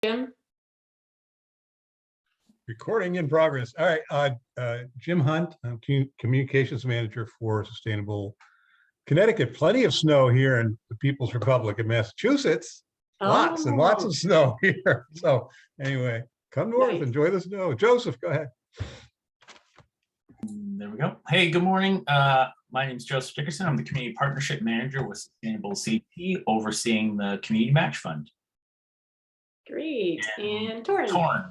Jim? Recording in progress. All right, Jim Hunt, I'm Communications Manager for Sustainable Connecticut. Plenty of snow here in the People's Republic of Massachusetts. Lots and lots of snow here. So anyway, come north, enjoy the snow. Joseph, go ahead. There we go. Hey, good morning. My name is Joseph Dickerson. I'm the Community Partnership Manager with Sustainable CT, overseeing the Community Match Fund. Great. And Torrin. Torrin.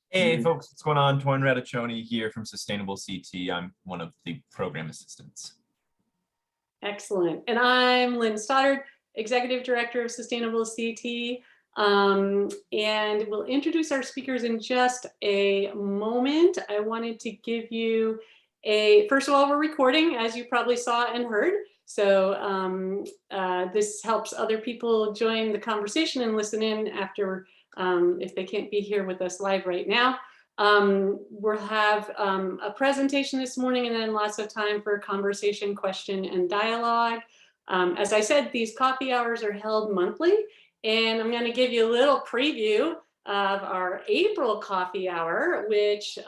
Hey folks, what's going on? Torrin Radiccioni here from Sustainable CT. I'm one of the program assistants. Excellent. And I'm Lynn Stoddard, Executive Director of Sustainable CT. And we'll introduce our speakers in just a moment. I wanted to give you first of all, we're recording, as you probably saw and heard. So this helps other people join the conversation and listen in after, if they can't be here with us live right now. We'll have a presentation this morning and then lots of time for conversation, question, and dialogue. As I said, these coffee hours are held monthly, and I'm going to give you a little preview of our April coffee hour, which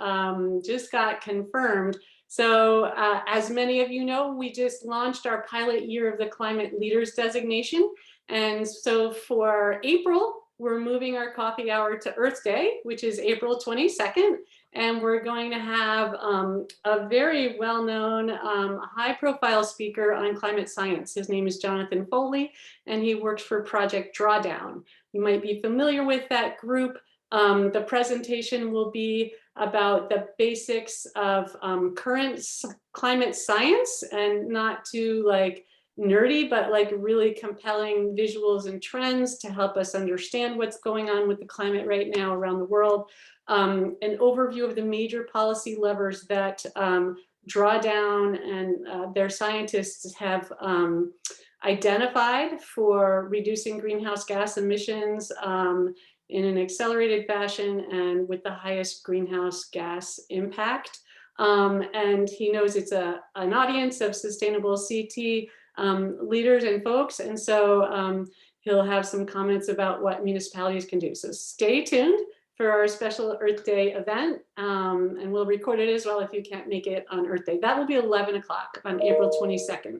just got confirmed. So as many of you know, we just launched our pilot year of the Climate Leaders designation. And so for April, we're moving our coffee hour to Earth Day, which is April 22nd. And we're going to have a very well-known, high-profile speaker on climate science. His name is Jonathan Foley, and he works for Project Drawdown. You might be familiar with that group. The presentation will be about the basics of current climate science, and not too like nerdy, but like really compelling visuals and trends to help us understand what's going on with the climate right now around the world. An overview of the major policy levers that Drawdown and their scientists have identified for reducing greenhouse gas emissions in an accelerated fashion and with the highest greenhouse gas impact. And he knows it's an audience of Sustainable CT leaders and folks. And so he'll have some comments about what municipalities can do. So stay tuned for our special Earth Day event. And we'll record it as well if you can't make it on Earth Day. That will be 11 o'clock on April 22nd.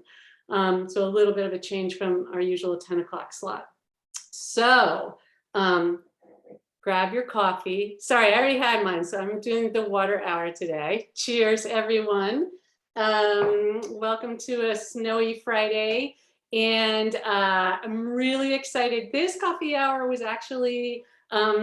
So a little bit of a change from our usual 10 o'clock slot. So grab your coffee. Sorry, I already had mine, so I'm doing the water hour today. Cheers, everyone. Welcome to a snowy Friday. And I'm really excited. This coffee hour was actually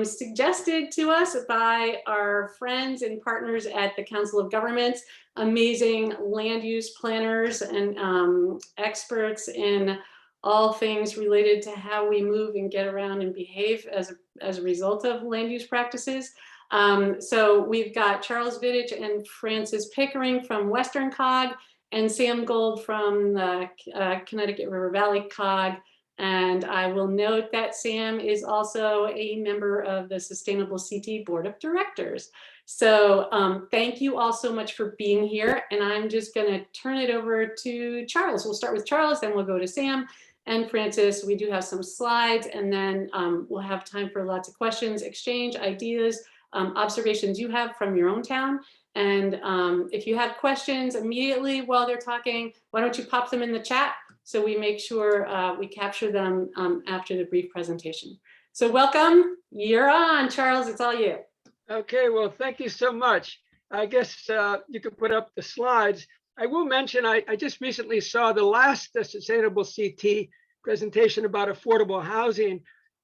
suggested to us by our friends and partners at the Council of Governments, amazing land use planners and experts in all things related to how we move and get around and behave as a result of land use practices. So we've got Charles Vittich and Francis Pickering from Western COG and Sam Gold from the Connecticut River Valley COG. And I will note that Sam is also a member of the Sustainable CT Board of Directors. So thank you all so much for being here. And I'm just going to turn it over to Charles. We'll start with Charles, then we'll go to Sam and Francis. We do have some slides, and then we'll have time for lots of questions, exchange ideas, observations you have from your own town. And if you have questions immediately while they're talking, why don't you pop them in the chat so we make sure we capture them after the brief presentation. So welcome, you're on, Charles, it's all you. Okay, well, thank you so much. I guess you could put up the slides. I will mention, I just recently saw the last Sustainable CT presentation about affordable housing.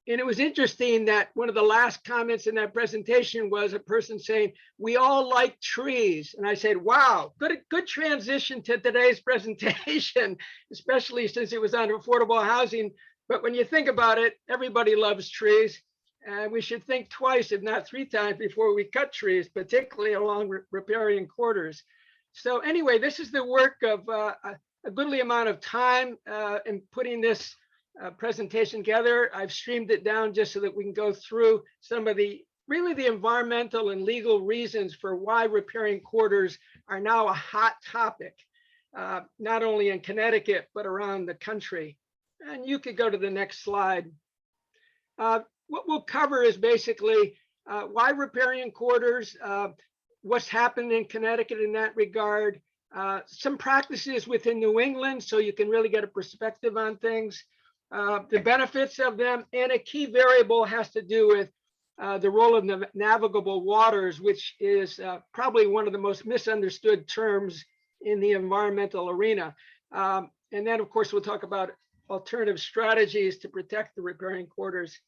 And it was interesting that one of the last comments in that presentation was a person saying, we all like trees. And I said, wow, good transition to today's presentation, especially since it was on affordable housing. But when you think about it, everybody loves trees. And we should think twice, if not three times, before we cut trees, particularly along riparian corridors. So anyway, this is the work of a goodly amount of time in putting this presentation together. I've streamed it down just so that we can go through some of the environmental and legal reasons for why riparian corridors are now a hot topic, not only in Connecticut, but around the country. And you could go to the next slide. what we'll cover is basically why riparian quarters, what's happened in Connecticut in that regard, some practices within New England so you can really get a perspective on things, the benefits of them, and a key variable has to do with the role of navigable waters, which is probably one of the most misunderstood terms in the environmental arena. And then, of course, we'll talk about alternative strategies to protect the riparian quarters.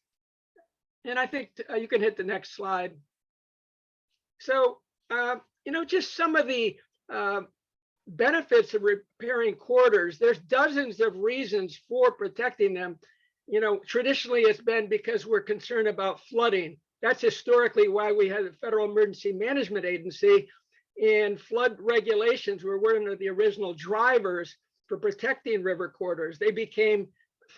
And I think you can hit the next slide. So, just some of the benefits of riparian quarters. There's dozens of reasons for protecting them. Traditionally it's been because we're concerned about flooding. That's historically why we had the Federal Emergency Management Agency, and flood regulations were one of the original drivers for protecting river quarters. They became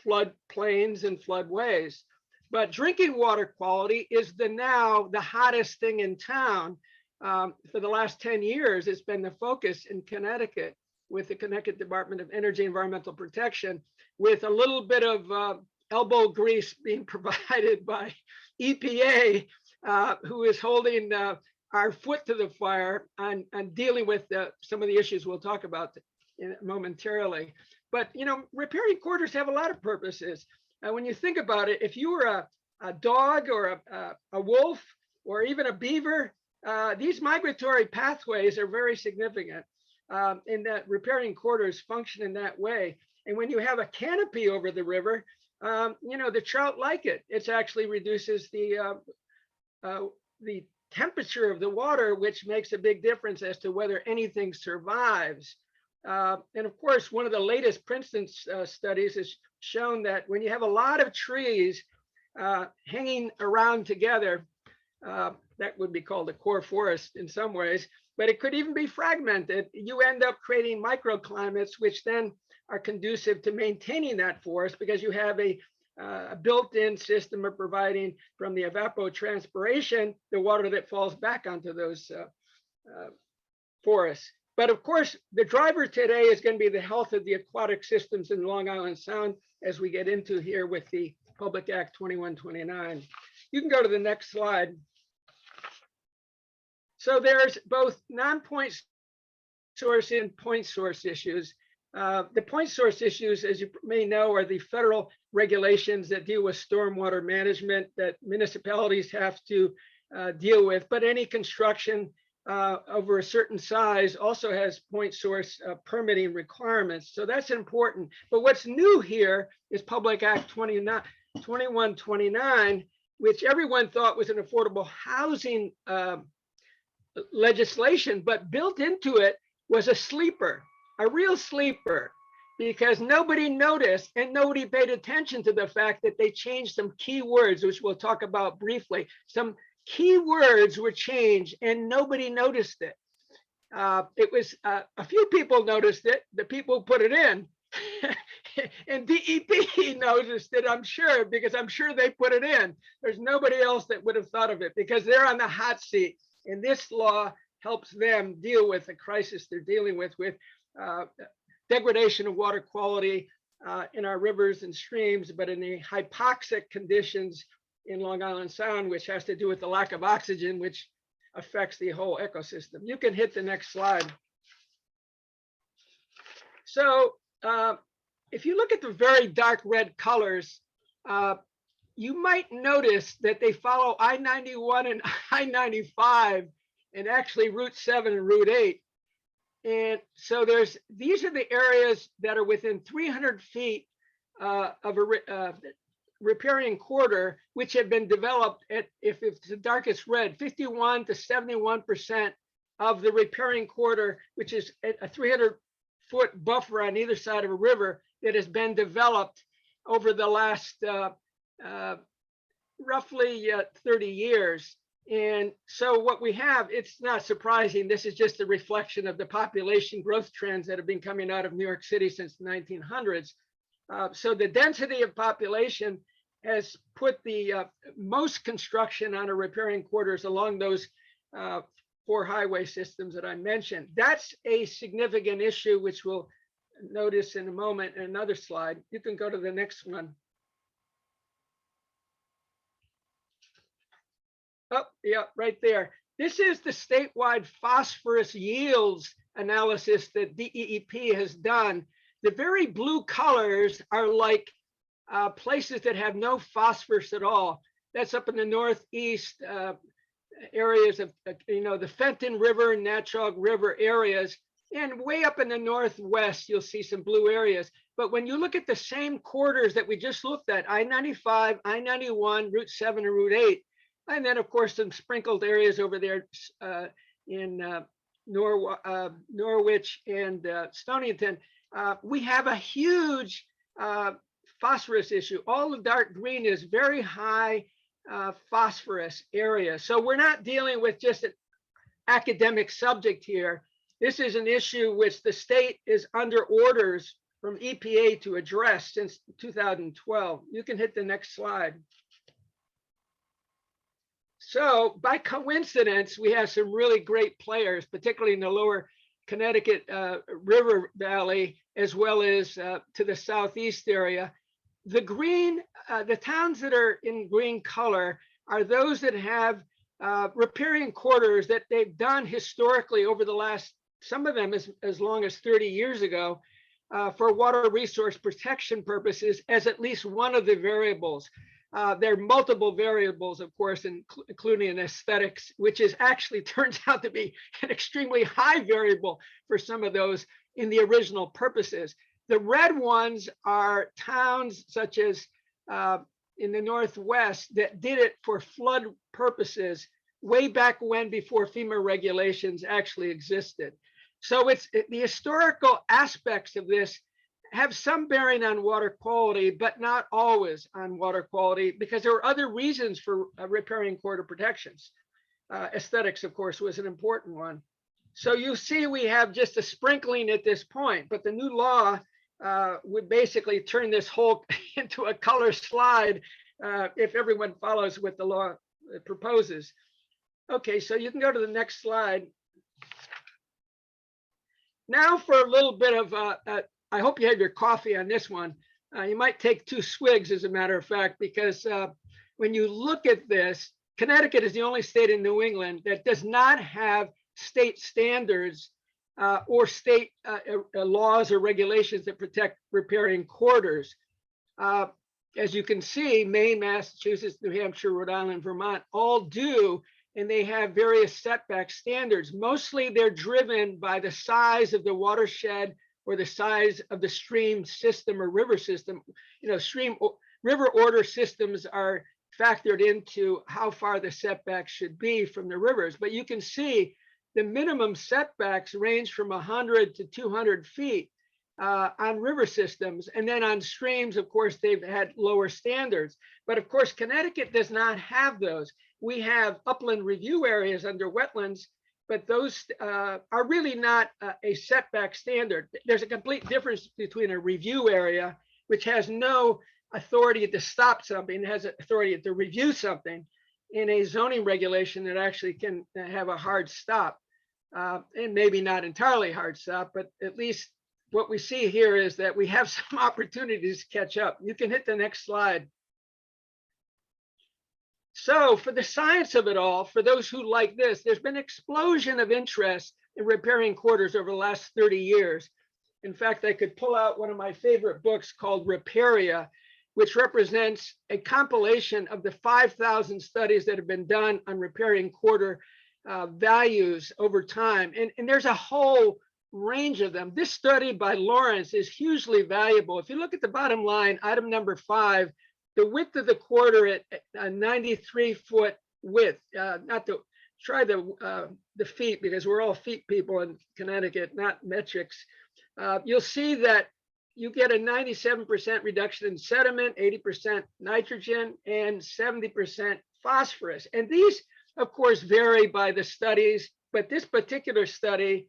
flood plains and floodways. But drinking water quality is now the hottest thing in town. For the last 10 years, it's been the focus in Connecticut with the Connecticut Department of Energy and Environmental Protection, with a little bit of elbow grease being provided by EPA, who is holding our foot to the fire on dealing with some of the issues we'll talk about momentarily. But, riparian quarters have a lot of purposes. And when you think about it, if you were a dog or a wolf or even a beaver, these migratory pathways are very significant in that riparian quarters function in that way. And when you have a canopy over the river, the trout like it. It actually reduces the temperature of the water, which makes a big difference as to whether anything survives. And of course, one of the latest Princeton studies has shown that when you have a lot of trees hanging around together, that would be called a core forest in some ways, but it could even be fragmented. You end up creating microclimates, which then are conducive to maintaining that forest because you have a built-in system of providing from the evapotranspiration, the water that falls back onto those forests. But of course, the driver today is going to be the health of the aquatic systems in Long Island Sound as we get into here with the Public Act 2129. You can go to the next slide. So there's both non-point source and point source issues. The point source issues, as you may know, are the federal regulations that deal with stormwater management that municipalities have to deal with. But any construction over a certain size also has point source permitting requirements. So that's important. But what's new here is Public Act 2129, which everyone thought was an affordable housing legislation, but built into it was a sleeper, a real sleeper, because nobody noticed and nobody paid attention to the fact that they changed some key words, which we'll talk about briefly. Some key words were changed and nobody noticed it. It was a few people noticed it, the people who put it in, and DEP noticed it, I'm sure, because I'm sure they put it in. There's nobody else that would have thought of it because they're on the hot seat. And this law helps them deal with the crisis they're dealing with degradation of water quality in our rivers and streams, but in the hypoxic conditions in Long Island Sound, which has to do with the lack of oxygen, which affects the whole ecosystem. You can hit the next slide. So if you look at the very dark red colors, you might notice that they follow I-91 and I-95 and actually Route 7 and Route 8. And so these are the areas that are within 300 feet of a riparian quarter, which have been developed at, if it's the darkest red, 51 to 71% of the riparian quarter, which is a 300-foot buffer on either side of a river that has been developed over the last roughly 30 years. And so what we have, it's not surprising, this is just a reflection of the population growth trends that have been coming out of New York City since the 1900s. So the density of population has put the most construction on a riparian quarters along those 4 highway systems that I mentioned. That's a significant issue, which we'll notice in a moment in another slide. You can go to the next one. Oh, yeah, right there. This is the statewide phosphorus yields analysis that DEEP has done. The very blue colors are like places that have no phosphorus at all. That's up in the northeast areas of, the Fenton River, Natchog River areas. And way up in the northwest, you'll see some blue areas. But when you look at the same corridors that we just looked at, I-95, I-91, Route 7 and Route 8, and then of course some sprinkled areas over there in Norwich and Stonington, we have a huge phosphorus issue. All the dark green is very high phosphorus area. So we're not dealing with just an academic subject here. This is an issue which the state is under orders from EPA to address since 2012. You can hit the next slide. So by coincidence, we have some really great players, particularly in the lower Connecticut River Valley, as well as to the southeast area. The green, the towns that are in green color are those that have riparian corridors that they've done historically over the last, some of them as long as 30 years ago, for water resource protection purposes as at least one of the variables. There are multiple variables, of course, including aesthetics, which is actually turns out to be an extremely high variable for some of those in the original purposes. The red ones are towns such as in the Northwest that did it for flood purposes way back when, before FEMA regulations actually existed. So it's the historical aspects of this have some bearing on water quality, but not always on water quality, because there are other reasons for riparian corridor protections. Aesthetics, of course, was an important one. So you see we have just a sprinkling at this point, but the new law would basically turn this whole into a color slide if everyone follows what the law proposes. Okay, so you can go to the next slide. Now for a little bit of, I hope you had your coffee on this one. You might take 2 swigs, as a matter of fact, because when you look at this, Connecticut is the only state in New England that does not have state standards or state laws or regulations that protect riparian corridors. As you can see, Maine, Massachusetts, New Hampshire, Rhode Island, Vermont all do, and they have various setback standards. Mostly they're driven by the size of the watershed or the size of the stream system or river system. River order systems are factored into how far the setbacks should be from the rivers. But you can see the minimum setbacks range from 100 to 200 feet on river systems. And then on streams, of course, they've had lower standards. But of course, Connecticut does not have those. We have upland review areas under wetlands, but those are really not a setback standard. There's a complete difference between a review area, which has no authority to stop something, has authority to review something, in a zoning regulation that actually can have a hard stop, and maybe not entirely hard stop, but at least what we see here is that we have some opportunities to catch up. You can hit the next slide. So for the science of it all, for those who like this, there's been an explosion of interest in riparian corridors over the last 30 years. In fact, I could pull out one of my favorite books called Riparia, which represents a compilation of the 5,000 studies that have been done on riparian corridor values over time. And there's a whole range of them. This study by Lawrence is hugely valuable. If you look at the bottom line, item number 5, the width of the corridor at a 93-foot width, not to try the feet, because we're all feet people in Connecticut, not metrics. You'll see that you get a 97% reduction in sediment, 80% nitrogen, and 70% phosphorus. And these, of course, vary by the studies, but this particular study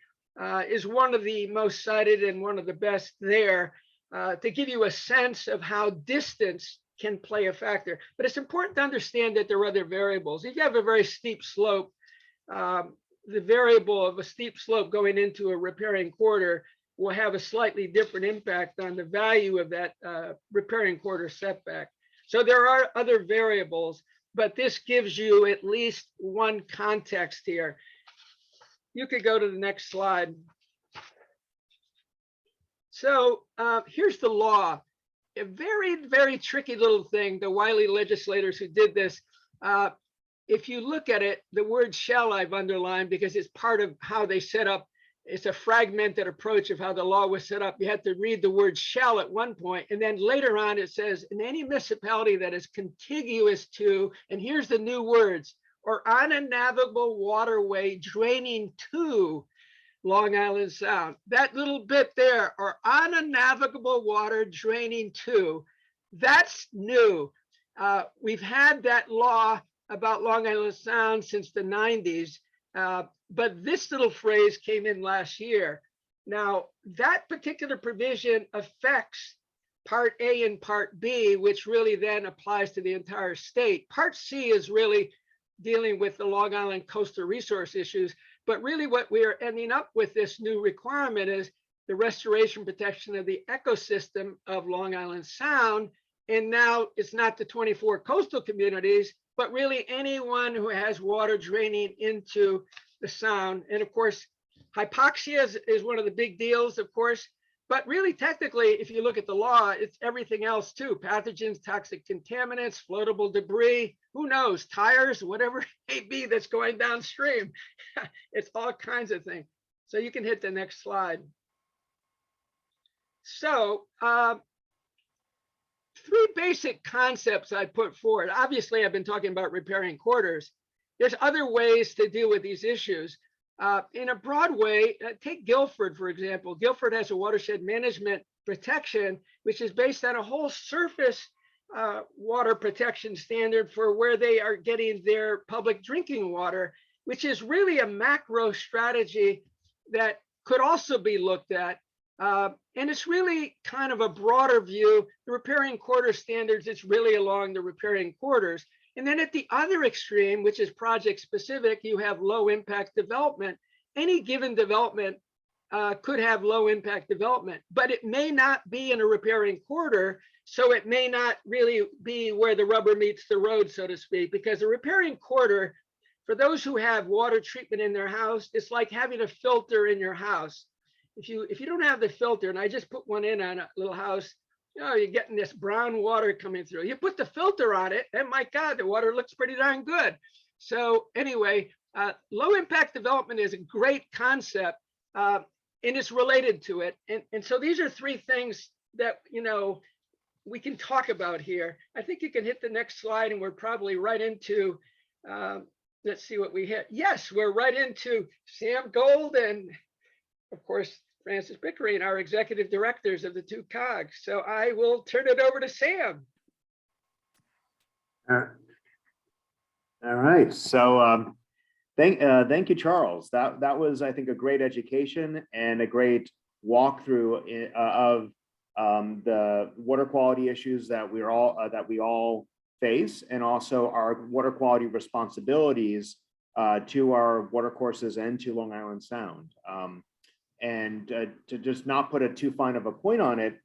is one of the most cited and one of the best there to give you a sense of how distance can play a factor. But it's important to understand that there are other variables. If you have a very steep slope, the variable of a steep slope going into a riparian corridor will have a slightly different impact on the value of that riparian corridor setback. So there are other variables, but this gives you at least one context here. You could go to the next slide. So here's the law. A very, very tricky little thing, the wily legislators who did this. If you look at it, the word shall I've underlined because it's part of how they set up. It's a fragmented approach of how the law was set up. You had to read the word shall at one point, and then later on it says, in any municipality that is contiguous to, and here's the new words, or on a navigable waterway draining to Long Island Sound. That little bit there, or on a navigable water draining to, that's new. We've had that law about Long Island Sound since the 90s, but this little phrase came in last year. Now, that particular provision affects Part A and Part B, which really then applies to the entire state. Part C is really dealing with the Long Island coastal resource issues. But really what we're ending up with this new requirement is the restoration protection of the ecosystem of Long Island Sound. And now it's not the 24 coastal communities, but really anyone who has water draining into the sound. And of course, hypoxia is one of the big deals, of course. But really, technically, if you look at the law, it's everything else too. Pathogens, toxic contaminants, floatable debris, who knows, tires, whatever it may be that's going downstream. It's all kinds of things. So you can hit the next slide. So three basic concepts I put forward. Obviously, I've been talking about riparian corridors. There's other ways to deal with these issues. In a broad way, take Guilford, for example. Guilford has a watershed management protection, which is based on a whole surface water protection standard for where they are getting their public drinking water, which is really a macro strategy that could also be looked at. And it's really kind of a broader view. The riparian corridor standards, it's really along the riparian corridors. And then at the other extreme, which is project specific, you have low impact development. Any given development could have low impact development, but it may not be in a riparian corridor. So it may not really be where the rubber meets the road, so to speak, because a riparian corridor, for those who have water treatment in their house, it's like having a filter in your house. If you don't have the filter, and I just put one in on a little house, you're getting this brown water coming through. You put the filter on it, and my God, the water looks pretty darn good. So anyway, low impact development is a great concept, and it's related to it. And so these are three things that, we can talk about here. I think you can hit the next slide, and we're probably right into, let's see what we hit. Yes, we're right into Sam Gold and, of course, Francis Pickering, our executive directors of the two COGs. So I will turn it over to Sam. All right. So thank you, Charles. That was, I think, a great education and a great walkthrough of the water quality issues that we all face, and also our water quality responsibilities to our watercourses and to Long Island Sound. And to just not put too fine of a point on it,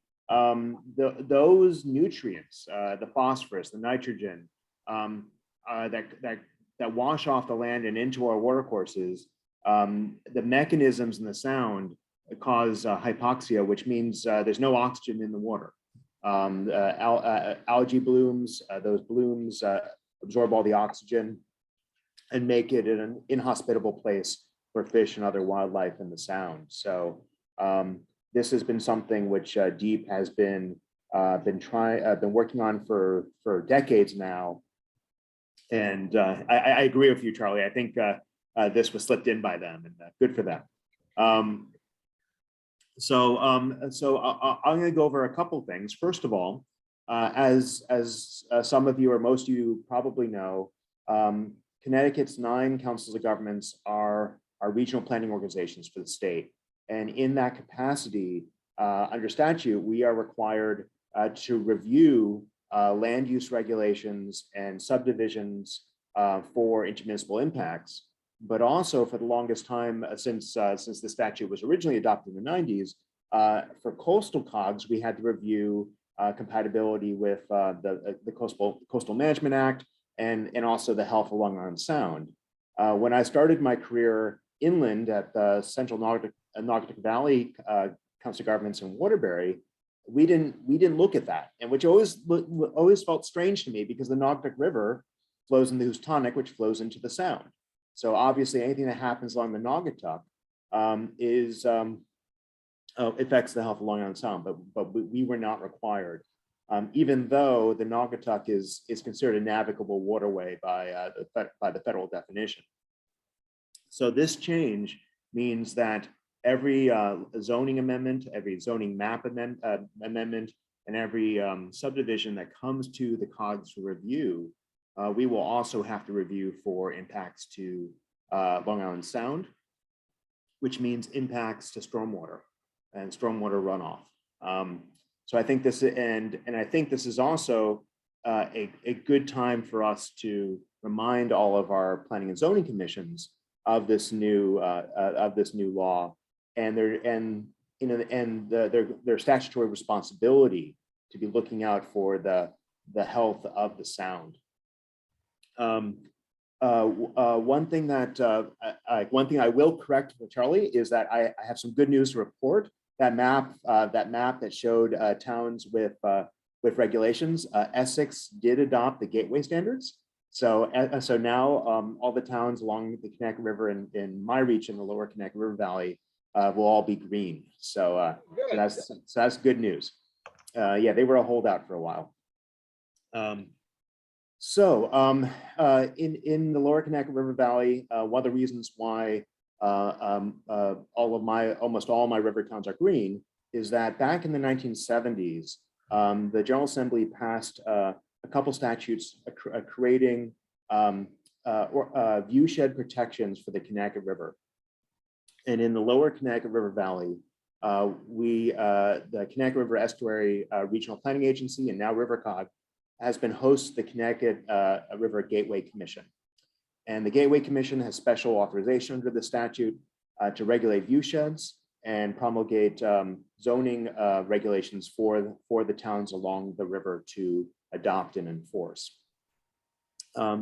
those nutrients, the phosphorus, the nitrogen, that wash off the land and into our watercourses, the mechanisms in the sound cause hypoxia, which means there's no oxygen in the water. Algae blooms, those blooms absorb all the oxygen and make it an inhospitable place for fish and other wildlife in the sound. So this has been something which DEEP has been working on for decades now. And I agree with you, Charlie. I think this was slipped in by them, and good for them. So I'm going to go over a couple things. First of all, as some of you or most of you probably know, Connecticut's 9 councils of governments are regional planning organizations for the state. And in that capacity, under statute, we are required to review land use regulations and subdivisions for intermunicipal impacts. But also, for the longest time since the statute was originally adopted in the 90s, for coastal COGs, we had to review compatibility with the Coastal Management Act and also the health of Long Island Sound. When I started my career inland at the Central Naugatuck Valley Council of Governments in Waterbury, we didn't look at that, and which always felt strange to me, because the Naugatuck River flows in the Houstonic, which flows into the Sound. So obviously anything that happens along the Naugatuck affects the health of Long Island Sound, but we were not required, even though the Naugatuck is considered a navigable waterway by the federal definition. So this change means that every zoning amendment, every zoning map amendment, and every subdivision that comes to the COGs review, we will also have to review for impacts to Long Island Sound, which means impacts to stormwater and stormwater runoff. So I think this, and I think this is also a good time for us to remind all of our planning and zoning commissions of this new law, and their statutory responsibility to be looking out for the health of the Sound. One thing I will correct for Charlie is that I have some good news to report. That map that showed towns with regulations, Essex did adopt the gateway standards. So now all the towns along the Connecticut River in my region, the lower Connecticut River Valley, will all be green. So that's good news. Yeah, they were a holdout for a while. In the lower Connecticut River Valley, one of the reasons why almost all my river towns are green is that back in the 1970s, the General Assembly passed a couple statutes creating viewshed protections for the Connecticut River. And in the lower Connecticut River Valley, the Connecticut River Estuary Regional Planning Agency, and now RiverCog, has been host the Connecticut River Gateway Commission. And the Gateway Commission has special authorization under the statute to regulate viewsheds and promulgate zoning regulations for the towns along the river to adopt and enforce.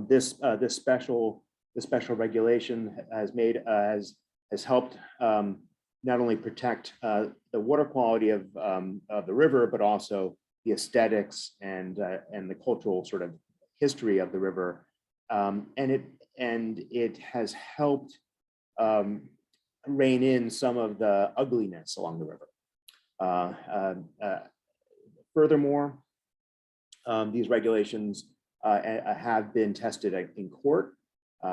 This special regulation has helped not only protect the water quality of the river, but also the aesthetics and the cultural sort of history of the river, and it has helped rein in some of the ugliness along the river. Furthermore, these regulations have been tested in court.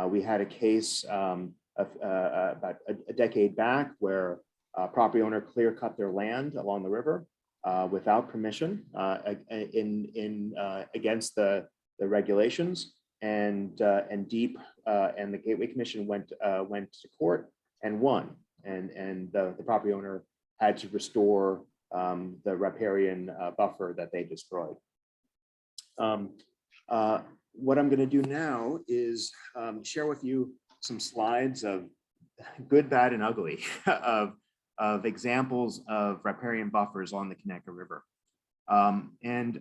We had a case about a decade back where a property owner clear cut their land along the river without permission against the regulations, and the Gateway Commission went to court and won, and the property owner had to restore the riparian buffer that they destroyed. What I'm going to do now is share with you some slides of good, bad, and ugly of examples of riparian buffers on the Connecticut River. And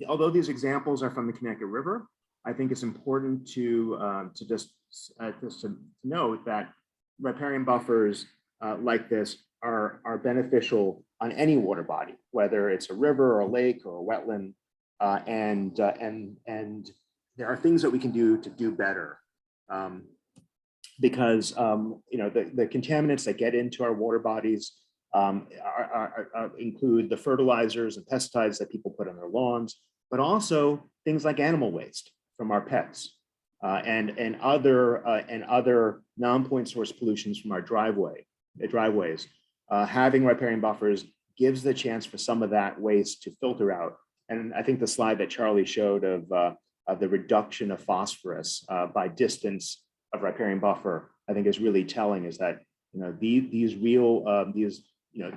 although these examples are from the Connecticut River, I think it's important to just to note that riparian buffers like this are beneficial on any water body, whether it's a river or a lake or a wetland, and there are things that we can do to do better. Because the contaminants that get into our water bodies include the fertilizers and pesticides that people put on their lawns, but also things like animal waste from our pets, and other non-point source pollutions from our driveways. Having riparian buffers gives the chance for some of that waste to filter out. And I think the slide that Charlie showed of the reduction of phosphorus by distance of riparian buffer, I think is really telling, is that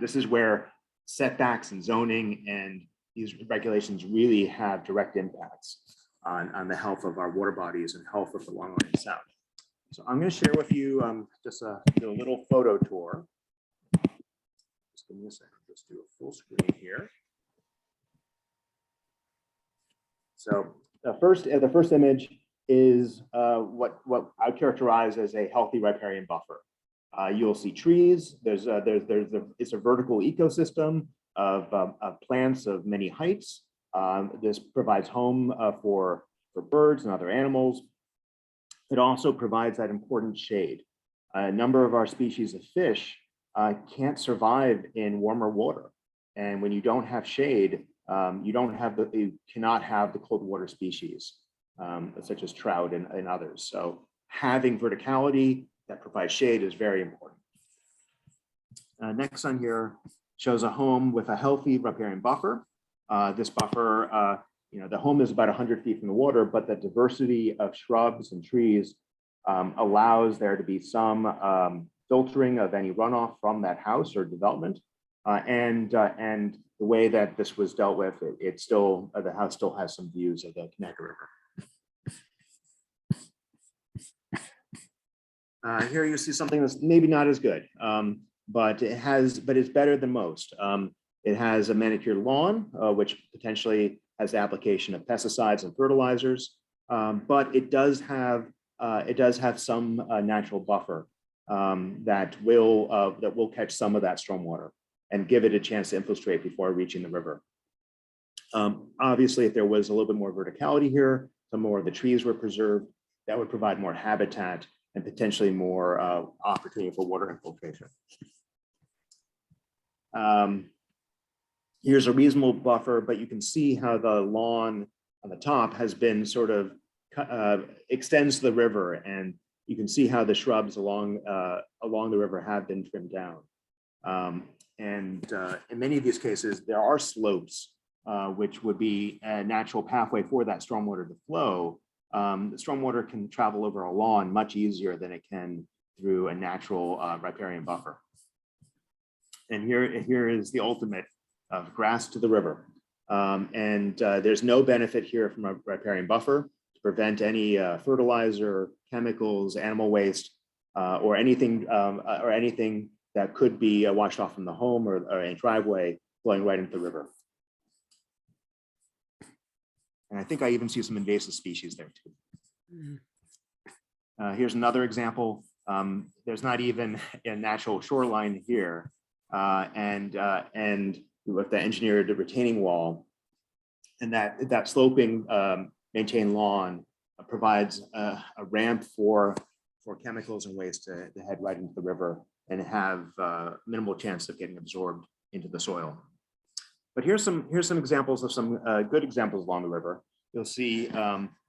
this is where setbacks and zoning and these regulations really have direct impacts on the health of our water bodies and health of the Long Island Sound. So I'm going to share with you just a little photo tour. Just give me a second. Just do a full screen here. So the first image is what I characterize as a healthy riparian buffer. You'll see trees. It's a vertical ecosystem of plants of many heights. This provides home for birds and other animals. It also provides that important shade. A number of our species of fish can't survive in warmer water, and when you don't have shade, you cannot have the cold water species, such as trout and others. So having verticality that provides shade is very important. Next on here shows a home with a healthy riparian buffer. This buffer, the home is about 100 feet from the water, but the diversity of shrubs and trees allows there to be some filtering of any runoff from that house or development. And the way that this was dealt with, the house still has some views of the Connecticut River. Here you see something that's maybe not as good, but it's better than most. It has a manicured lawn, which potentially has the application of pesticides and fertilizers, but it does have some natural buffer that will catch some of that stormwater and give it a chance to infiltrate before reaching the river. Obviously, if there was a little bit more verticality here, some more of the trees were preserved, that would provide more habitat and potentially more opportunity for water infiltration. Here's a reasonable buffer, but you can see how the lawn on the top has been sort of extends to the river, and you can see how the shrubs along the river have been trimmed down. In many of these cases, there are slopes, which would be a natural pathway for that stormwater to flow. The stormwater can travel over a lawn much easier than it can through a natural riparian buffer. And here is the ultimate of grass to the river. There's no benefit here from a riparian buffer to prevent any fertilizer, chemicals, animal waste, or anything that could be washed off from the home or a driveway flowing right into the river. And I think I even see some invasive species there too. Here's another example. There's not even a natural shoreline here. And with the engineered retaining wall, and that sloping maintained lawn provides a ramp for chemicals and waste to head right into the river and have minimal chance of getting absorbed into the soil. But here's some examples of some good examples along the river. You'll see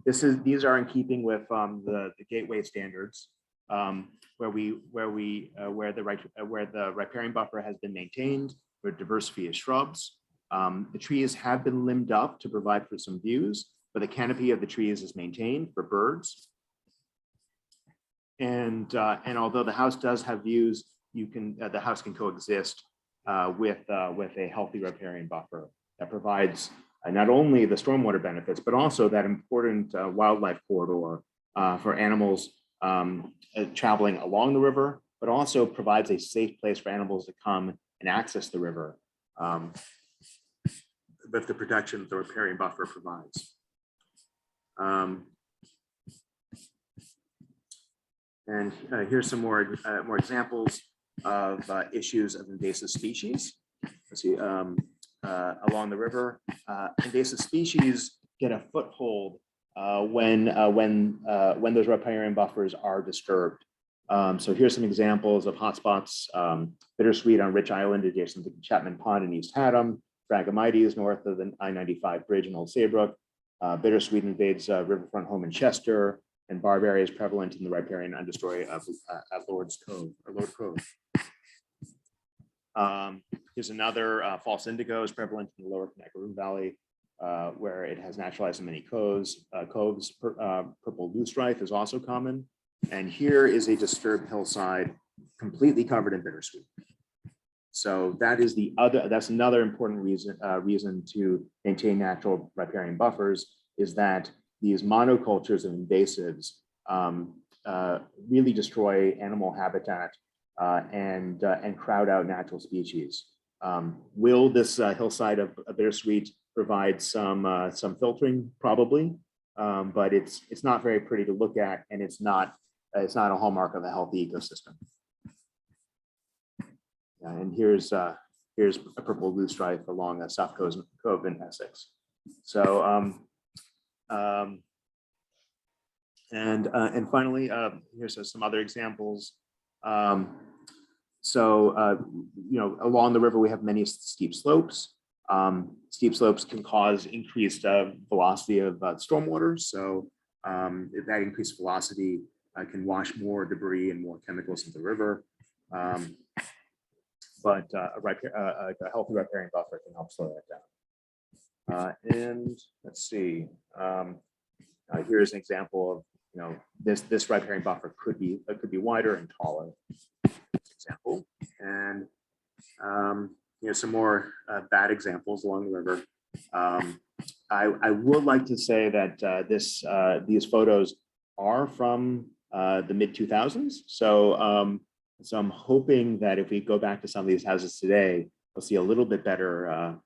these are in keeping with the gateway standards, where the riparian buffer has been maintained, where diversity of shrubs. The trees have been limbed up to provide for some views, but the canopy of the trees is maintained for birds. And although the house does have views, the house can coexist with a healthy riparian buffer that provides not only the stormwater benefits, but also that important wildlife corridor for animals traveling along the river, but also provides a safe place for animals to come and access the river with the protection the riparian buffer provides. And here's some more examples of issues of invasive species. Let's see, along the river, invasive species get a foothold when those riparian buffers are disturbed. So here's some examples of hotspots: bittersweet on Rich Island, adjacent to Chapman Pond in East Haddam; Phragmites north of the I-95 bridge in Old Saybrook; bittersweet invades riverfront home in Chester; and barberry is prevalent in the riparian understory of at Lord's Cove or Lord Cove. Here's another false indigo is prevalent in the lower Connecticut Valley, where it has naturalized in many coves. Purple loosestrife is also common. And here is a disturbed hillside completely covered in bittersweet. So that's another important reason to maintain natural riparian buffers, is that these monocultures of invasives really destroy animal habitat and crowd out natural species. Will this hillside of bittersweet provide some filtering? Probably. but it's not very pretty to look at, and it's not a hallmark of a healthy ecosystem. And here's a purple loosestrife along a South Cove in Essex. So and finally, here's some other examples. Along the river, we have many steep slopes. Steep slopes can cause increased velocity of stormwater. So if that increased velocity can wash more debris and more chemicals into the river. But a healthy riparian buffer can help slow that down. And let's see. Here's an example of this riparian buffer could be wider and taller. Example, and some more bad examples along the river. I would like to say that these photos are from the mid 2000s. So I'm hoping that if we go back to some of these houses today, we'll see a little bit better,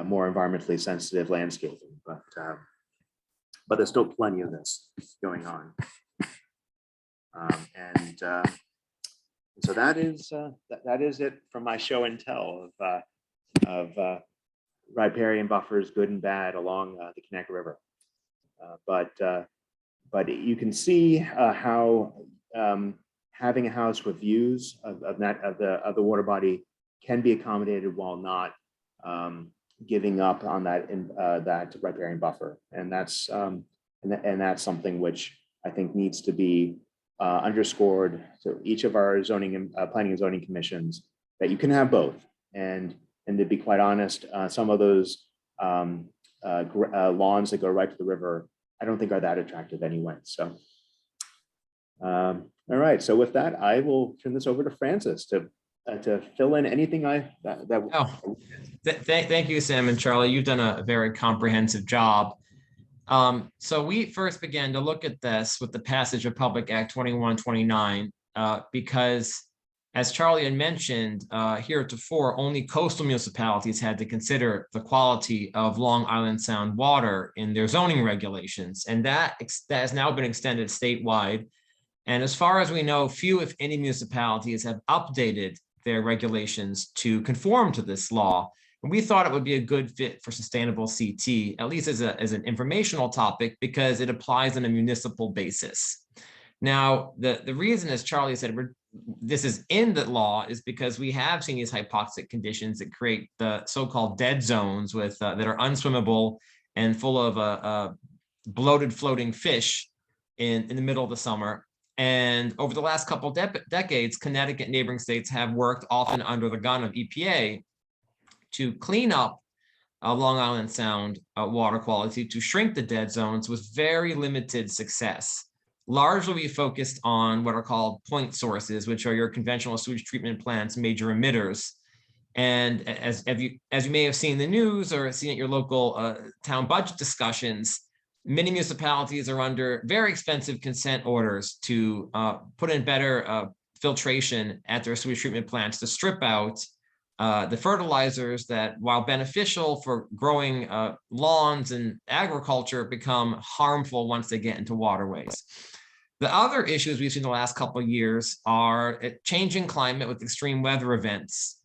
more environmentally sensitive landscaping. But there's still plenty of this going on. So that is it from my show and tell of riparian buffers, good and bad, along the Connecticut River. But you can see how having a house with views of the water body can be accommodated while not giving up on that riparian buffer, and that's something which I think needs to be underscored to each of our zoning and planning and zoning commissions, that you can have both. And to be quite honest, some of those lawns that go right to the river, I don't think are that attractive anyway. So, all right. So with that, I will turn this over to Francis to fill in anything Thank you, Sam and Charlie. You've done a very comprehensive job. So we first began to look at this with the passage of Public Act 2129, because as Charlie had mentioned, heretofore, only coastal municipalities had to consider the quality of Long Island Sound water in their zoning regulations. And that has now been extended statewide. And as far as we know, few, if any, municipalities have updated their regulations to conform to this law. And we thought it would be a good fit for sustainable CT, at least as an informational topic, because it applies on a municipal basis. Now, the reason, as Charlie said, this is in the law is because we have seen these hypoxic conditions that create the so-called dead zones with that are unswimmable and full of bloated floating fish in the middle of the summer. And over the last couple of decades, Connecticut and neighboring states have worked, often under the gun of EPA, to clean up Long Island Sound water quality, to shrink the dead zones with very limited success. Largely we focused on what are called point sources, which are your conventional sewage treatment plants, major emitters. And as you may have seen in the news or seen at your local town budget discussions, many municipalities are under very expensive consent orders to put in better filtration at their sewage treatment plants to strip out the fertilizers that, while beneficial for growing lawns and agriculture, become harmful once they get into waterways. The other issues we've seen in the last couple of years are a changing climate with extreme weather events,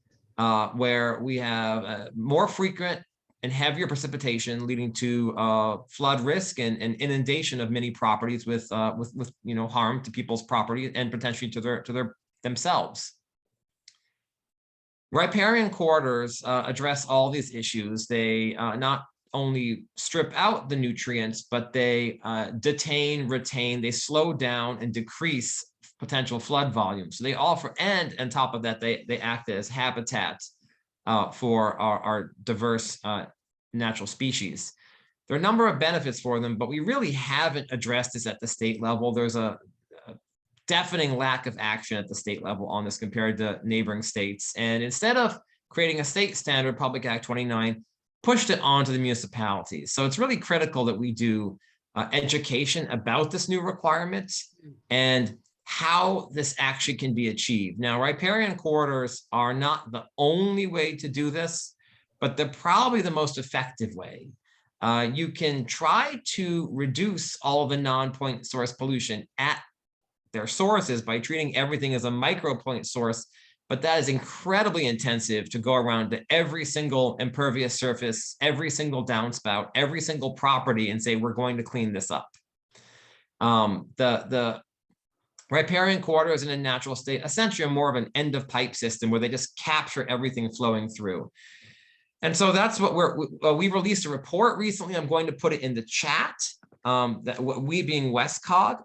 where we have more frequent and heavier precipitation, leading to flood risk and inundation of many properties with harm to people's property and potentially to themselves. Riparian corridors address all these issues. They not only strip out the nutrients, but they detain, retain, they slow down and decrease potential flood volume. So they offer, and on top of that, they act as habitat for our diverse natural species. There are a number of benefits for them, but we really haven't addressed this at the state level. There's a deafening lack of action at the state level on this compared to neighboring states. And instead of creating a state standard, Public Act 29 pushed it onto the municipalities. So it's really critical that we do education about this new requirement and how this actually can be achieved. Now, riparian corridors are not the only way to do this, but they're probably the most effective way. you can try to reduce all of the non-point source pollution at their sources by treating everything as a micro point source, but that is incredibly intensive to go around to every single impervious surface, every single downspout, every single property and say, we're going to clean this up. The riparian corridors in a natural state essentially are more of an end of pipe system where they just capture everything flowing through. And so that's what we released a report recently. I'm going to put it in the chat. That we being WestCog,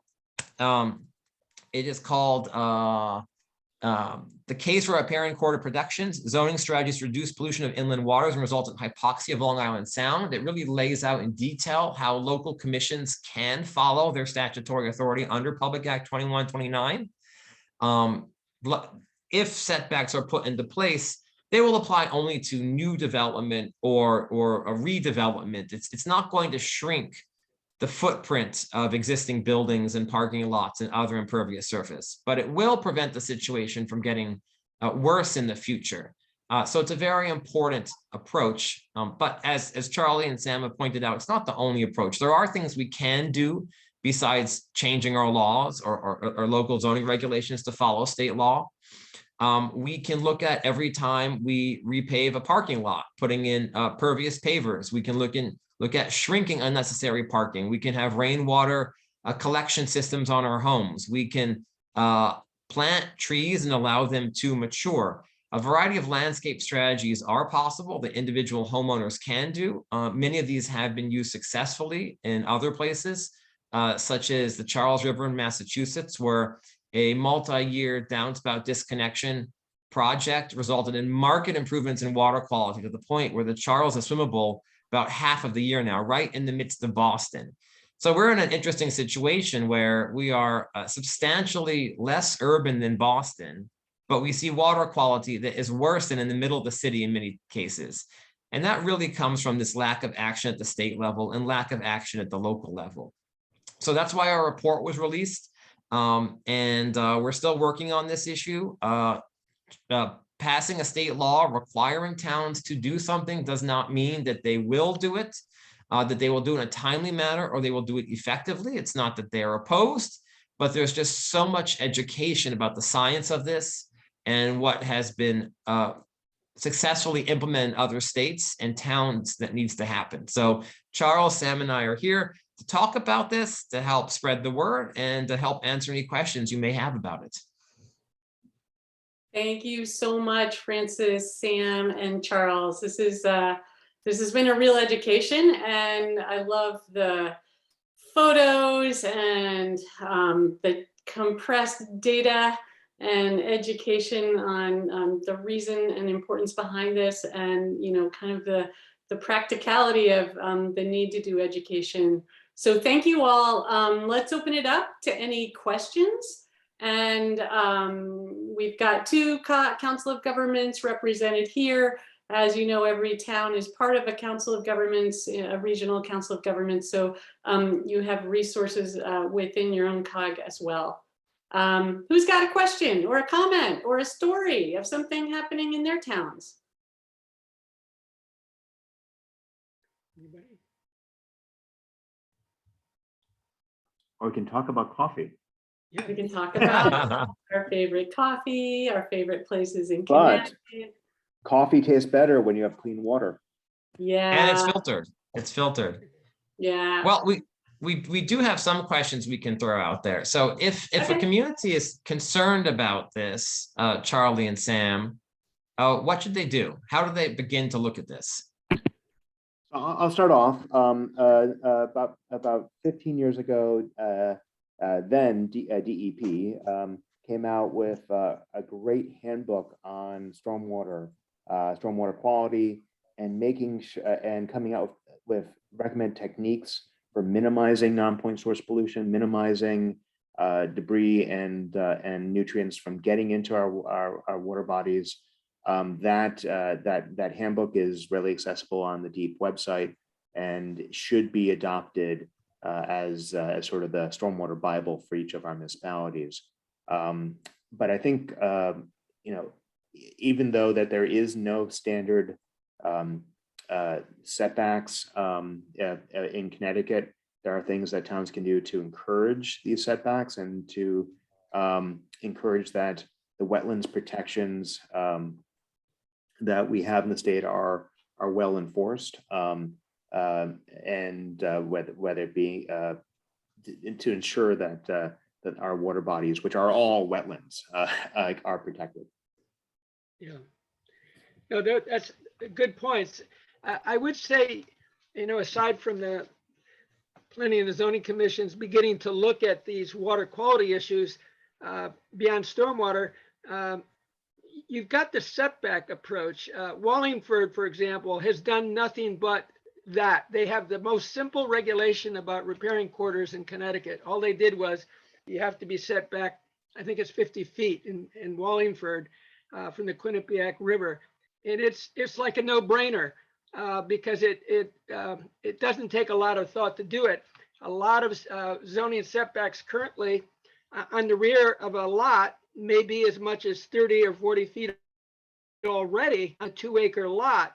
it is called the case for riparian corridor protections, zoning strategies to reduce pollution of inland waters and resultant hypoxia of Long Island Sound. It really lays out in detail how local commissions can follow their statutory authority under Public Act 2129. If setbacks are put into place, they will apply only to new development or a redevelopment. It's not going to shrink the footprint of existing buildings and parking lots and other impervious surface, but it will prevent the situation from getting worse in the future. So it's a very important approach. But as Charlie and Sam have pointed out, it's not the only approach. There are things we can do besides changing our laws or local zoning regulations to follow state law. We can look at every time we repave a parking lot, putting in pervious pavers. We can look at shrinking unnecessary parking. We can have rainwater collection systems on our homes. We can plant trees and allow them to mature. A variety of landscape strategies are possible that individual homeowners can do. Many of these have been used successfully in other places, such as the Charles River in Massachusetts, where a multi-year downspout disconnection project resulted in marked improvements in water quality to the point where the Charles is swimmable about half of the year now, right in the midst of Boston. So we're in an interesting situation where we are substantially less urban than Boston, but we see water quality that is worse than in the middle of the city in many cases. And that really comes from this lack of action at the state level and lack of action at the local level. So that's why our report was released. We're still working on this issue. Passing a state law requiring towns to do something does not mean that they will do it, that they will do it in a timely manner or they will do it effectively. It's not that they're opposed, but there's just so much education about the science of this and what has been successfully implemented in other states and towns that needs to happen. So Charles, Sam, and I are here to talk about this, to help spread the word and to help answer any questions you may have about it. Thank you so much, Francis, Sam, and Charles. This has been a real education, and I love the photos and the compressed data and education on the reason and importance behind this, and kind of the practicality of the need to do education. So thank you all. Let's open it up to any questions. And we've got two Council of Governments represented here. As you know, every town is part of a Council of Governments, a regional Council of Governments. So you have resources within your own COG as well. Who's got a question or a comment or a story of something happening in their towns? Anybody? Or we can talk about coffee. Yeah. We can talk about our favorite coffee, our favorite places in But Connecticut. coffee tastes better when you have clean water. Yeah. And it's filtered. It's filtered. Yeah. Well, we do have some questions we can throw out there. So if Okay. a community is concerned about this, Charlie and Sam, what should they do? How do they begin to look at this? I'll start off. About 15 years ago, then DEP came out with a great handbook on stormwater quality and coming out with recommended techniques for minimizing non-point source pollution, minimizing debris and nutrients from getting into our water bodies. That handbook is readily accessible on the DEP website and should be adopted as sort of the stormwater Bible for each of our municipalities. But I think even though that there is no standard setbacks in Connecticut. There are things that towns can do to encourage these setbacks and to encourage that the wetlands protections that we have in the state are well enforced, and whether it be to ensure that that our water bodies, which are all wetlands, are protected. Yeah, no, that's good points. I would say, you know, aside from the planning and the zoning commissions beginning to look at these water quality issues beyond stormwater, you've got the setback approach. Wallingford, for example, has done nothing but that. They have the most simple regulation about riparian quarters in Connecticut. All they did was you have to be set back, I think it's 50 feet in Wallingford from the Quinnipiac River. And it's like a no-brainer because it doesn't take a lot of thought to do it. A lot of zoning setbacks currently on the rear of a lot may be as much as 30 or 40 feet already, a 2-acre lot,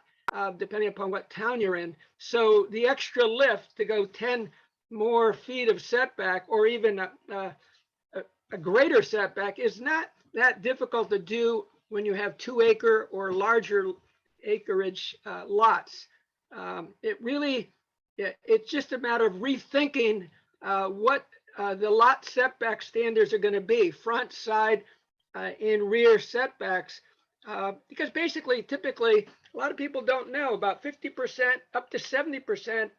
depending upon what town you're in. So the extra lift to go 10 more feet of setback or even a greater setback is not that difficult to do when you have 2-acre or larger acreage lots. It's just a matter of rethinking what the lot setback standards are going to be, front, side, and rear setbacks. Because basically, typically, a lot of people don't know about 50% up to 70%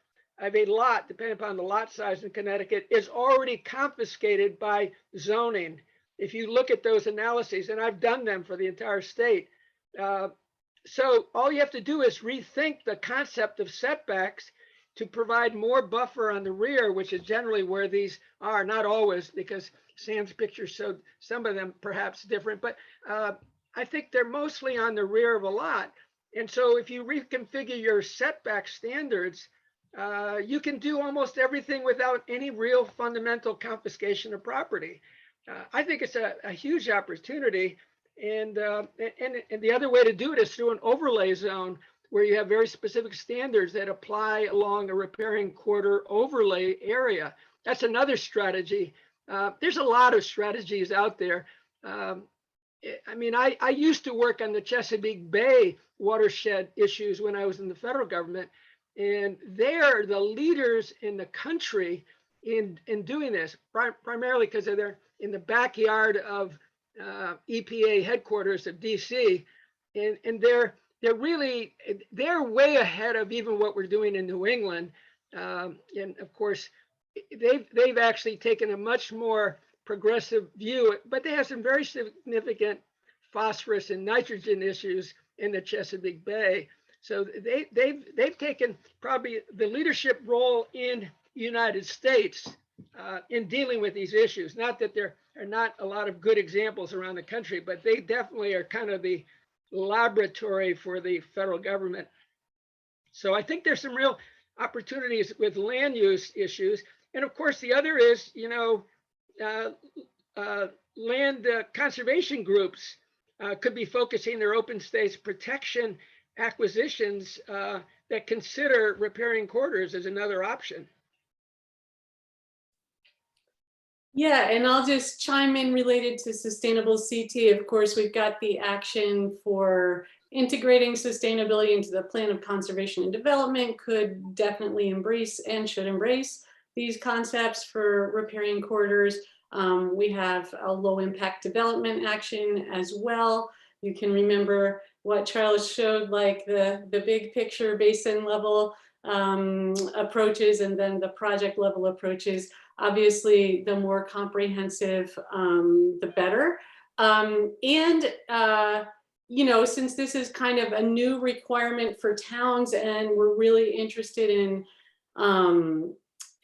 of a lot, depending upon the lot size in Connecticut, is already confiscated by zoning. If you look at those analyses, and I've done them for the entire state. So all you have to do is rethink the concept of setbacks to provide more buffer on the rear, which is generally where these are, not always, because Sam's picture showed some of them perhaps different, but I think they're mostly on the rear of a lot. And so if you reconfigure your setback standards, you can do almost everything without any real fundamental confiscation of property. I think it's a huge opportunity. And the other way to do it is through an overlay zone where you have very specific standards that apply along a riparian quarter overlay area. That's another strategy. There's a lot of strategies out there. I mean, I used to work on the Chesapeake Bay watershed issues when I was in the federal government, and they're the leaders in the country in doing this, primarily because they're in the backyard of EPA headquarters of DC, and they're way ahead of even what we're doing in New England. And of course, they've actually taken a much more progressive view, but they have some very significant phosphorus and nitrogen issues in the Chesapeake Bay. So they've taken probably the leadership role in the United States in dealing with these issues. Not that there are not a lot of good examples around the country, but they definitely are kind of the laboratory for the federal government. So I think there's some real opportunities with land use issues. And of course, the other is, you know, land conservation groups could be focusing their open space protection acquisitions that consider riparian quarters as another option. Yeah, and I'll just chime in related to sustainable CT. Of course, we've got the action for integrating sustainability into the plan of conservation and development, could definitely embrace and should embrace these concepts for riparian corridors. We have a low impact development action as well. You can remember what Charles showed, like the big picture basin level approaches and then the project level approaches. Obviously, the more comprehensive, the better. You know, since this is kind of a new requirement for towns and we're really interested in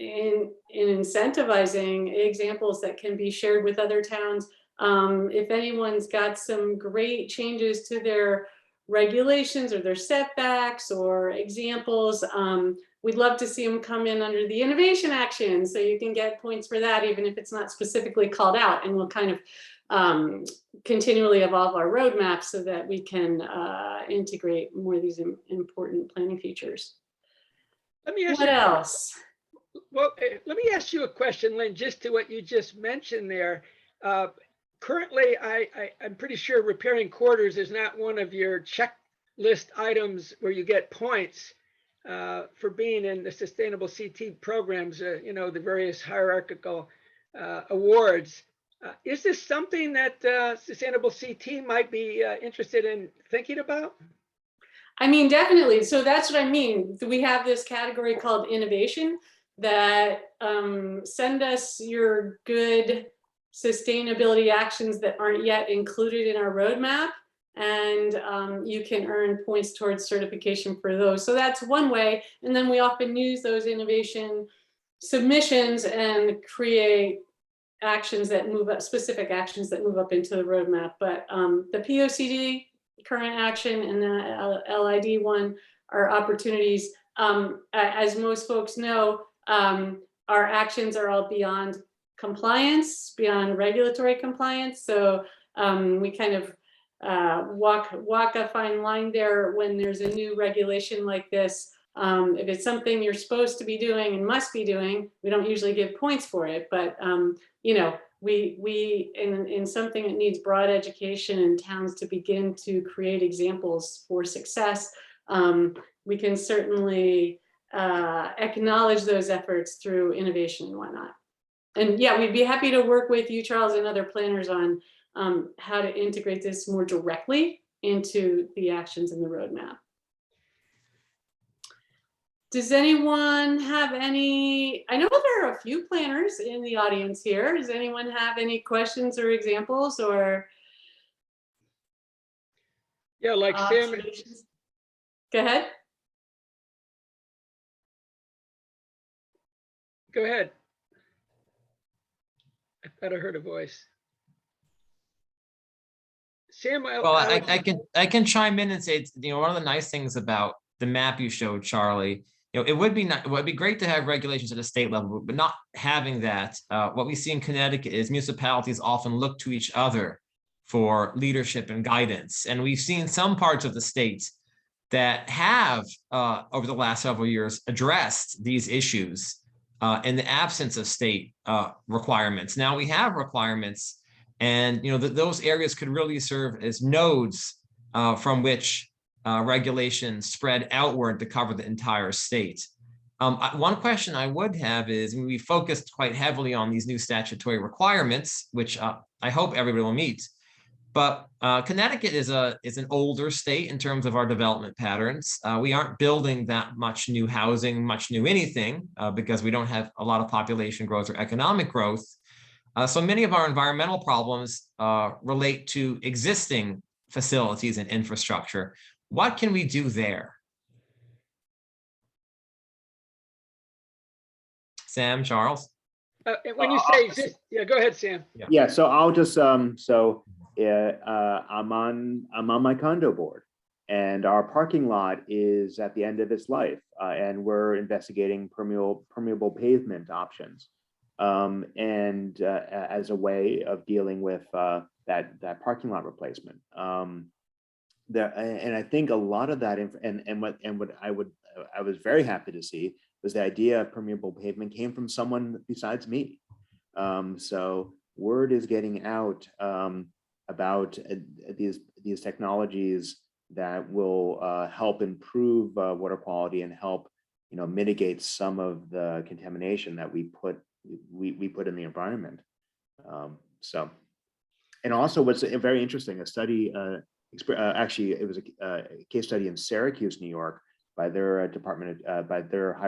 incentivizing examples that can be shared with other towns, if anyone's got some great changes to their regulations or their setbacks or examples, we'd love to see them come in under the innovation action. So you can get points for that, even if it's not specifically called out. And we'll kind of continually evolve our roadmap so that we can integrate more of these important planning features. Let me ask What you, else? well, let me ask you a question, Lynn, just to what you just mentioned there. Currently, I'm pretty sure repairing quarters is not one of your checklist items where you get points for being in the sustainable CT programs, you know, the various hierarchical awards. Is this something that sustainable CT might be interested in thinking about? I mean, definitely. So that's what I mean. We have this category called innovation that send us your good sustainability actions that aren't yet included in our roadmap. And you can earn points towards certification for those. So that's one way. And then we often use those innovation submissions and create actions that move up, specific actions that move up into the roadmap. But the POCD, current action, and the LID one are opportunities. As most folks know, our actions are all beyond compliance, beyond regulatory compliance. So we kind of walk a fine line there when there's a new regulation like this. If it's something you're supposed to be doing and must be doing, we don't usually give points for it. But you know, we in something that needs broad education and towns to begin to create examples for success, we can certainly acknowledge those efforts through innovation and whatnot. And yeah, we'd be happy to work with you, Charles, and other planners on how to integrate this more directly into the actions in the roadmap. Does anyone have any, I know there are a few planners in the audience here. Does anyone have any questions or examples or? Yeah, like Sam. Go ahead. Go ahead. I thought I heard a voice. Sam, Well, I can chime in and say, it's, you know, one of the nice things about the map you showed, Charlie, you know, it would be great to have regulations at a state level, but not having that. What we see in Connecticut is municipalities often look to each other for leadership and guidance. And we've seen some parts of the state that have, over the last several years, addressed these issues in the absence of state requirements. Now we have requirements, and you know those areas could really serve as nodes from which regulations spread outward to cover the entire state. One question I would have is, we focused quite heavily on these new statutory requirements, which I hope everybody will meet. But Connecticut is an older state in terms of our development patterns. We aren't building that much new housing, much new anything, because we don't have a lot of population growth or economic growth. So many of our environmental problems relate to existing facilities and infrastructure. What can we do there? Sam, Charles? When you say exist, yeah, go ahead, Sam. Yeah, so I'll just I'm on my condo board, and our parking lot is at the end of its life, and we're investigating permeable pavement options, as a way of dealing with that parking lot replacement. And I think a lot of that, what I was very happy to see was the idea of permeable pavement came from someone besides me. So word is getting out about these technologies that will help improve water quality and help, you know, mitigate some of the contamination that we put in the environment. So, and also what's very interesting, a study. Actually, it was a case study in Syracuse, New York, by their department, by their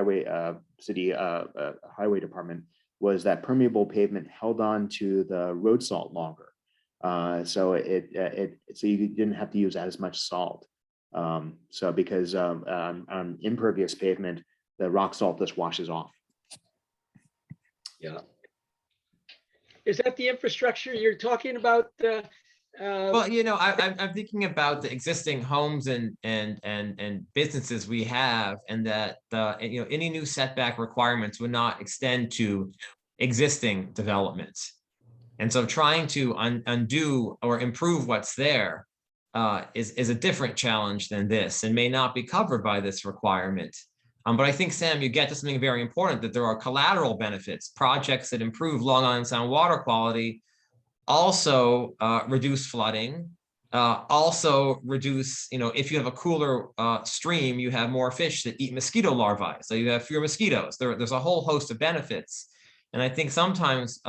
city highway department, was that permeable pavement held on to the road salt longer, so so you didn't have to use as much salt. So because on impervious pavement, the rock salt just washes off. Yeah. Is that the infrastructure you're talking about, Well, I'm thinking about the existing homes and businesses we have, and that any new setback requirements would not extend to existing developments. And so trying to undo or improve what's there is a different challenge than this, and may not be covered by this requirement. But I think, Sam, you get to something very important, that there are collateral benefits. Projects that improve Long Island Sound water quality also reduce flooding, also reduce, if you have a cooler stream, you have more fish that eat mosquito larvae, so you have fewer mosquitoes. There's a whole host of benefits. And I think sometimes,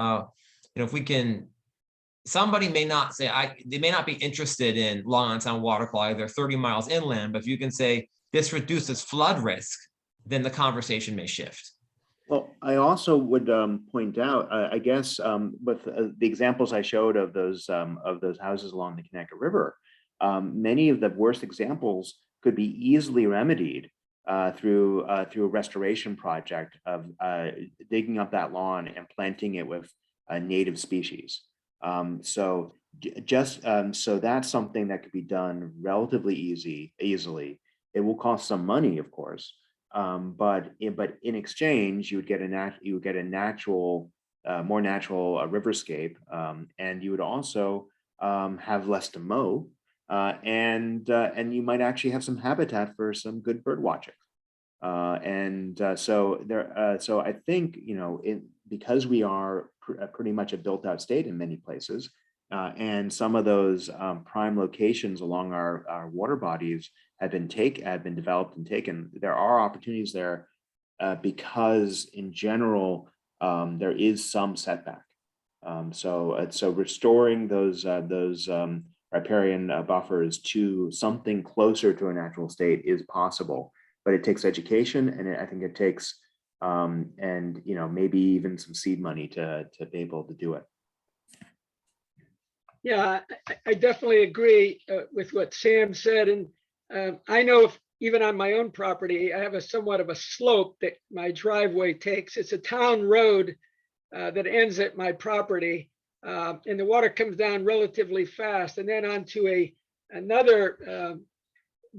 if we can, somebody may not say, they may not be interested in Long Island Sound water quality, they're 30 miles inland, but if you can say this reduces flood risk, then the conversation may shift. Well, I also would point out, I guess, with the examples I showed of those houses along the Connecticut River, many of the worst examples could be easily remedied through a restoration project of digging up that lawn and planting it with native species. So that's something that could be done relatively easily. It will cost some money, of course. But in exchange, you would get a natural, more natural riverscape, and you would also have less to mow, and you might actually have some habitat for some good bird watching. So I think because we are pretty much a built-out state in many places, and some of those prime locations along our water bodies have been developed and taken. There are opportunities there because in general there is some setback. So restoring those riparian buffers to something closer to a natural state is possible, but it takes education, and I think it takes maybe even some seed money to be able to do it. Yeah, I definitely agree with what Sam said. And I know if even on my own property, I have a somewhat of a slope that my driveway takes. It's a town road that ends at my property, and the water comes down relatively fast and then onto another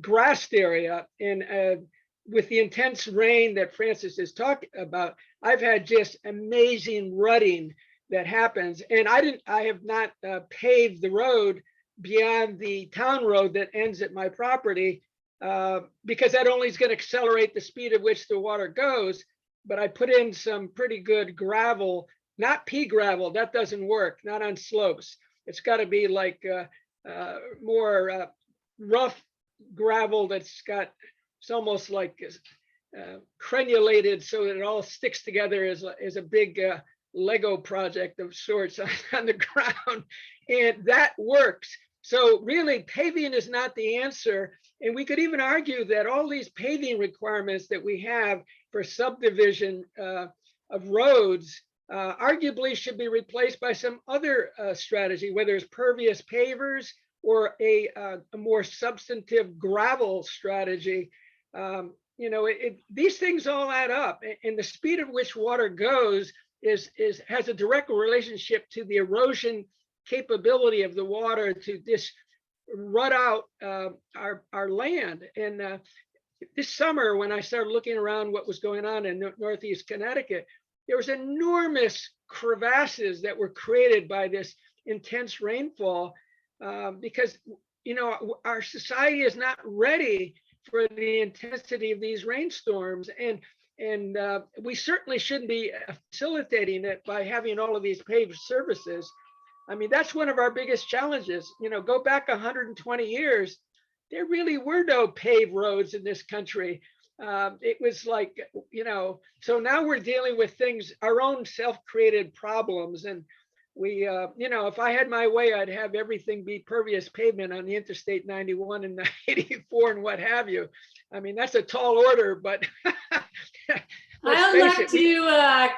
grassed area. And with the intense rain that Francis is talking about, I've had just amazing rutting that happens. And I have not paved the road beyond the town road that ends at my property, because that only is going to accelerate the speed at which the water goes. But I put in some pretty good gravel, not pea gravel, that doesn't work, not on slopes. It's got to be like more rough gravel it's almost like crenulated so that it all sticks together as a big Lego project of sorts on the ground, and that works. So really, paving is not the answer. And we could even argue that all these paving requirements that we have for subdivision of roads arguably should be replaced by some other strategy, whether it's pervious pavers or a more substantive gravel strategy. These things all add up, and the speed at which water goes has a direct relationship to the erosion capability of the water to just rut out our land. And this summer, when I started looking around what was going on in Northeast Connecticut, there was enormous crevasses that were created by this intense rainfall, because our society is not ready for the intensity of these rainstorms, and we certainly shouldn't be facilitating it by having all of these paved surfaces. I mean, that's one of our biggest challenges. Go back 120 years, there really were no paved roads in this country. It was like, so now we're dealing with things, our own self-created problems. And we, if I had my way, I'd have everything be pervious pavement on the Interstate 91 and 84 and what have you. I mean, that's a tall order, but I'll elect you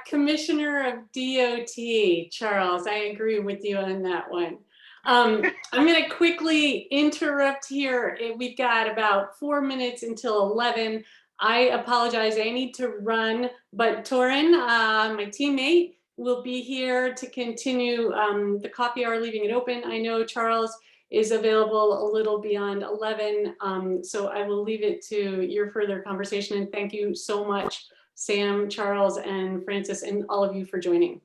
Commissioner of DOT, Charles. I agree with you on that one. I'm going to quickly interrupt here. We've got about 4 minutes until 11. I apologize. I need to run, but Torin, my teammate, will be here to continue the coffee hour, leaving it open. I know Charles is available a little beyond 11, so I will leave it to your further conversation. And thank you so much, Sam, Charles, and Francis, and all of you for joining.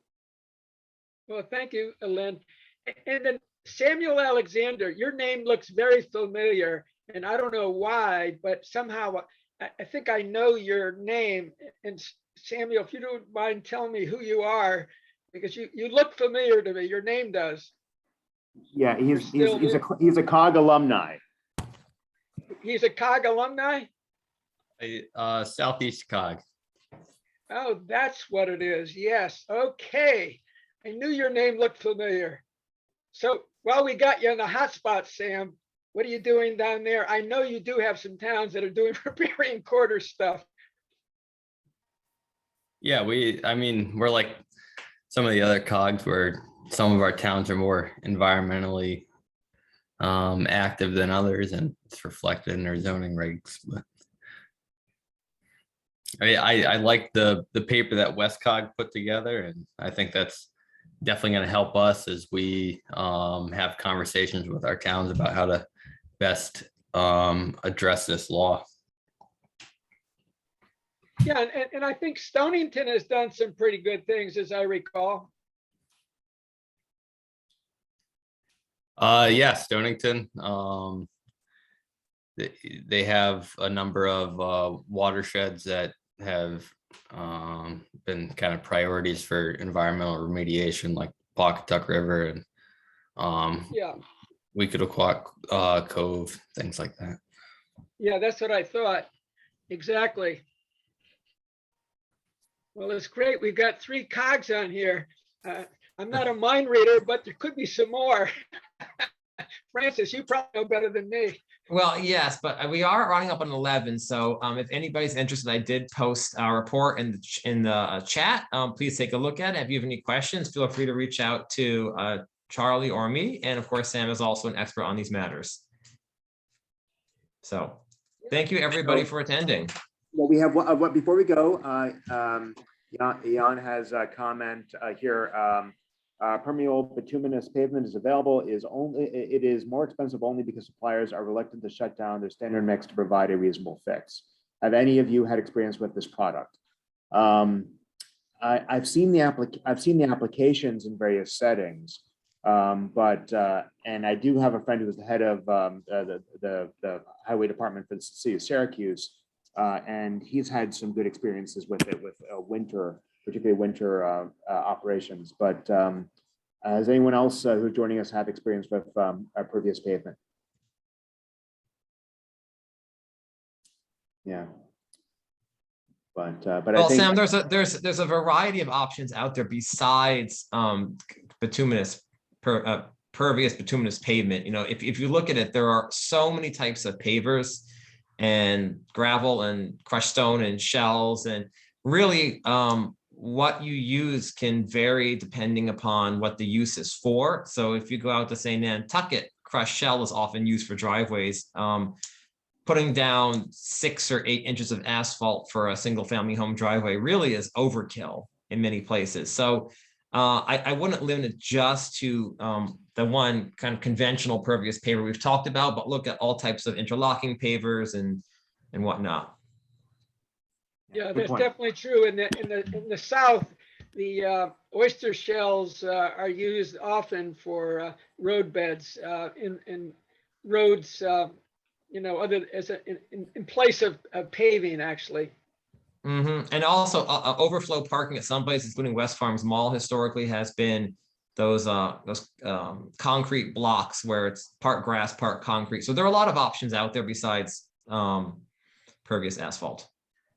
Well, thank you, Lynn. And then Samuel Alexander, your name looks very familiar, and I don't know why, but somehow I think I know your name. And Samuel, if you don't mind telling me who you are, because you look familiar to me, your name does. Yeah, he's a COG alumni. He's a COG alumni? Southeast COG. Oh, that's what it is. Yes. Okay. I knew your name looked familiar. So while we got you on the hot spot, Sam, what are you doing down there? I know you do have some towns that are doing riparian corridor stuff. Yeah, we're like some of the other COGs where some of our towns are more environmentally active than others, and it's reflected in their zoning regs. But I like the paper that West COG put together, and I think that's definitely going to help us as we have conversations with our towns about how to best address this law. Yeah, and I think Stonington has done some pretty good things, as I recall. Yeah, Stonington. They have a number of watersheds that have been kind of priorities for environmental remediation, like Pawcatuck River and Yeah. Weequahic Cove, things like that. Yeah, that's what I thought. Exactly. Well, it's great. We've got 3 COGs on here. I'm not a mind reader, but there could be some more. Francis, you probably know better than me. Well, yes, but we are running up on 11. So if anybody's interested, I did post our report in the chat. Please take a look at it. If you have any questions, feel free to reach out to Charlie or me. And of course, Sam is also an expert on these matters. So thank you, everybody, for attending. Well, we have what before we go, Jan has a comment here. Permeable bituminous pavement is available. It is more expensive only because suppliers are reluctant to shut down their standard mix to provide a reasonable fix. Have any of you had experience with this product? I've seen the applications in various settings, and I do have a friend who was the head of the highway department for the city of Syracuse. And he's had some good experiences with it, with particularly winter operations. But has anyone else who's joining us have experience with our previous pavement? Yeah. But Well, I think, Sam, there's a variety of options out there besides pervious bituminous pavement. You know, if you look at it, there are so many types of pavers and gravel and crushed stone and shells, and really what you use can vary depending upon what the use is for. So if you go out to say Nantucket, crushed shell is often used for driveways. Putting down 6 or 8 inches of asphalt for a single family home driveway really is overkill in many places. So I wouldn't limit it just to the one kind of conventional pervious paver we've talked about, but look at all types of interlocking pavers and whatnot. Yeah, that's definitely true. In the South, the oyster shells are used often for road beds in roads, you know, in place of paving, actually. Mm-hmm. And also overflow parking at some places, including West Farms Mall, historically has been those concrete blocks where it's part grass, part concrete. So there are a lot of options out there besides pervious asphalt.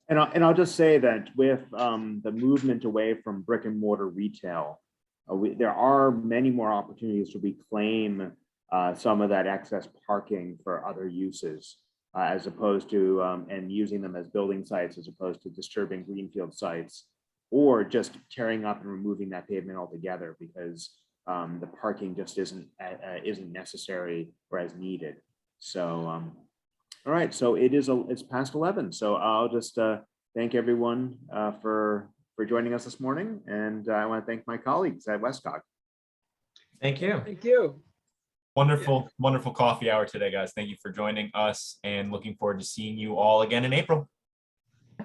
and I'll just say that with the movement away from brick and mortar retail, there are many more opportunities to reclaim some of that excess parking for other uses, as opposed to and using them as building sites, as opposed to disturbing greenfield sites, or just tearing up and removing that pavement altogether because the parking just isn't necessary or as needed. So all right, so it's past 11, so I'll just thank everyone for for joining us this morning. And I want to thank my colleagues at Westcog. Thank you. Thank you. Wonderful, wonderful coffee hour today, guys. Thank you for joining us and looking forward to seeing you all again in April.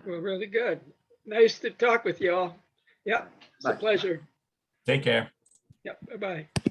Well, really good. Nice to talk with you all. Yeah, it's a Bye. pleasure. Take care. Yeah, bye-bye.